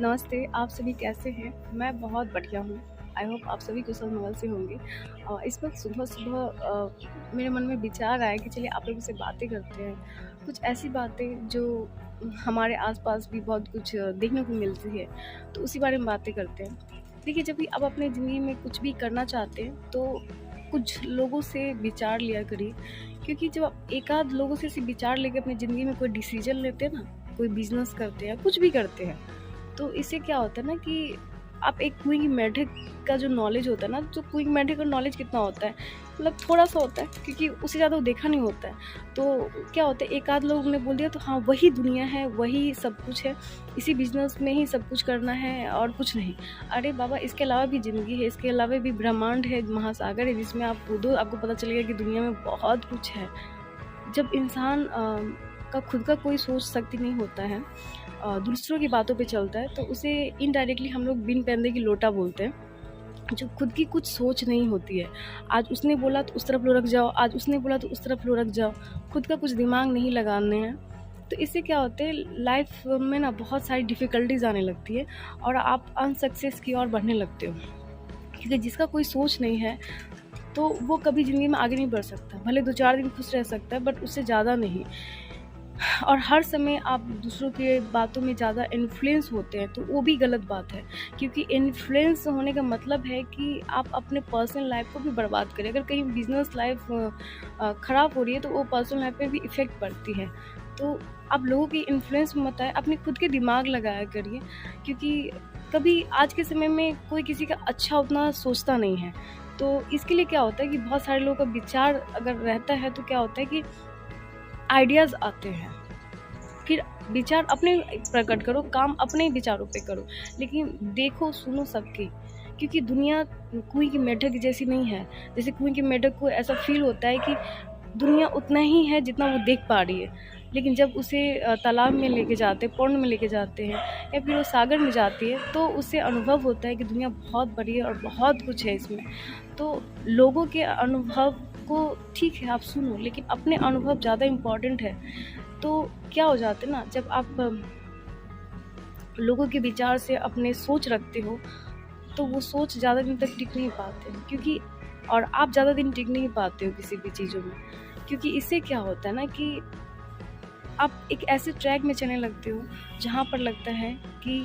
नमस्ते, आप सभी कैसे हैं? मैं बहुत बढ़िया हूँ। आई होप आप सभी कुशल-मंगल से होंगे। इस वक़्त सुबह-सुबह मेरे मन में विचार आया कि चलिए आप लोगों से बातें करते हैं। कुछ ऐसी बातें जो हमारे आस-पास भी बहुत कुछ देखने को मिलती है, तो उसी बारे में बातें करते हैं। देखिए, जब भी आप अपनी ज़िंदगी में कुछ भी करना चाहते हैं, तो कुछ लोगों से विचार लिया करिए, क्योंकि जब आप एकाध लोगों से ऐसे विचार लेके अपनी ज़िंदगी में कोई डिसीज़न लेते हैं ना, कोई बिज़नेस करते हैं, कुछ भी करते हैं, तो इससे क्या होता है ना कि आप एक क्विक मेथड का जो नॉलेज होता है ना, जो क्विक मेथड का नॉलेज कितना होता है, मतलब थोड़ा-सा होता है, क्योंकि उससे ज़्यादा वो देखा नहीं होता है। तो क्या होता है, एक आध लोग ने बोल दिया तो हाँ, वही दुनिया है, वही सब कुछ है, इसी बिज़नेस में ही सब कुछ करना है और कुछ नहीं। अरे बाबा, इसके अलावा भी ज़िंदगी है, इसके अलावा भी ब्रह्मांड है, महासागर है, जिसमें आप कूदो, आपको पता चलेगा कि दुनिया में बहुत कुछ है। जब इंसान का खुद का कोई सोच शक्ति नहीं होता है, दूसरों की बातों पे चलता है, तो उसे इनडायरेक्टली हम लोग बिन पैंदे की लोटा बोलते हैं। जो खुद की कुछ सोच नहीं होती है, आज उसने बोला तो उस तरफ लुढ़क जाओ, आज उसने बोला तो उस तरफ लुढ़क जाओ, खुद का कुछ दिमाग नहीं लगाने हैं। तो इससे क्या होता है, लाइफ में ना बहुत सारी डिफ़िकल्टीज़ आने लगती है और आप अनसक्सेस की ओर बढ़ने लगते हो। क्योंकि जिसका कोई सोच नहीं है, तो वो कभी ज़िंदगी में आगे नहीं बढ़ सकता। भले 2-4 दिन खुश रह सकता है, बट उससे ज़्यादा नहीं। और हर समय आप दूसरों के बातों में ज़्यादा इन्फ्लुएंस होते हैं, तो वो भी गलत बात है, क्योंकि इन्फ्लुएंस होने का मतलब है कि आप अपने पर्सनल लाइफ को भी बर्बाद करें। अगर कहीं बिजनेस लाइफ ख़राब हो रही है, तो वो पर्सनल लाइफ पे भी इफ़ेक्ट पड़ती है। तो आप लोगों की इन्फ्लुएंस में मत आए, अपने खुद के दिमाग लगाया करिए, क्योंकि कभी आज के समय में कोई किसी का अच्छा उतना सोचता नहीं है। तो इसके लिए क्या होता है कि बहुत सारे लोगों का विचार अगर रहता है, तो क्या होता है कि आइडियाज़ आते हैं। फिर विचार अपने प्रकट करो, काम अपने विचारों पे करो, लेकिन देखो, सुनो सबकी, क्योंकि दुनिया कुएँ की मेढक जैसी नहीं है। जैसे कुएँ की मेढक को ऐसा फ़ील होता है कि दुनिया उतना ही है जितना वो देख पा रही है, लेकिन जब उसे तालाब में लेके जाते हैं, पौंड में लेके जाते हैं या फिर वो सागर में जाती है, तो उसे अनुभव होता है कि दुनिया बहुत बड़ी है और बहुत कुछ है इसमें। तो लोगों के अनुभव को ठीक है आप सुनो, लेकिन अपने अनुभव ज़्यादा इम्पोर्टेंट है। तो क्या हो जाता है ना, जब आप लोगों के विचार से अपने सोच रखते हो, तो वो सोच ज़्यादा दिन तक टिक नहीं पाते हैं, क्योंकि और आप ज़्यादा दिन टिक नहीं पाते हो किसी भी चीज़ों में, क्योंकि इससे क्या होता है ना कि आप एक ऐसे ट्रैक में चलने लगते हो जहाँ पर लगता है कि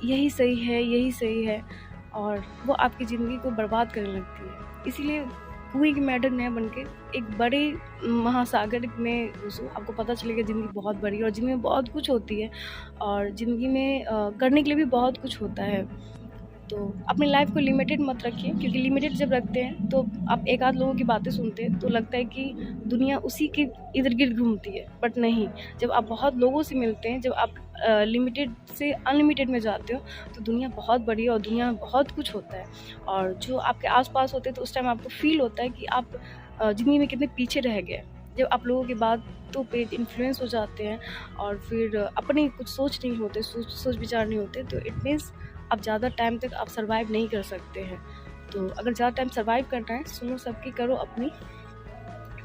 यही सही है, यही सही है, और वो आपकी ज़िंदगी को बर्बाद करने लगती है। इसीलिए कुएँ की मेढक न बन के एक बड़े महासागर में घुसो, आपको पता चलेगा ज़िंदगी बहुत बड़ी है और ज़िंदगी में बहुत कुछ होती है, और ज़िंदगी में करने के लिए भी बहुत कुछ होता है। तो अपनी लाइफ़ को लिमिटेड मत रखिए, क्योंकि लिमिटेड जब रखते हैं, तो आप एक आध लोगों की बातें सुनते हैं, तो लगता है कि दुनिया उसी के इर्द-गिर्द घूमती है, बट नहीं। जब आप बहुत लोगों से मिलते हैं, जब आप लिमिटेड से अनलिमिटेड में जाते हो, तो दुनिया बहुत बड़ी है और दुनिया में बहुत कुछ होता है। और जो आपके आस-पास होते हैं, तो उस टाइम आपको फ़ील होता है कि आप ज़िंदगी में कितने पीछे रह गए। जब आप लोगों की बातों पे इन्फ्लुएंस हो जाते हैं और फिर अपनी कुछ सोच नहीं होते, सोच विचार नहीं होते, तो इट मीन्स आप ज़्यादा टाइम तक आप सर्वाइव नहीं कर सकते हैं। तो अगर ज़्यादा टाइम सर्वाइव करना है, सुनो सबकी, करो अपनी।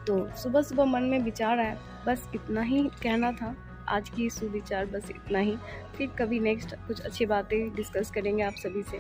तो सुबह-सुबह मन में विचार आया, बस इतना ही कहना था। आज की सुविचार बस इतना ही। फिर कभी नेक्स्ट कुछ अच्छी बातें डिस्कस करेंगे आप सभी से।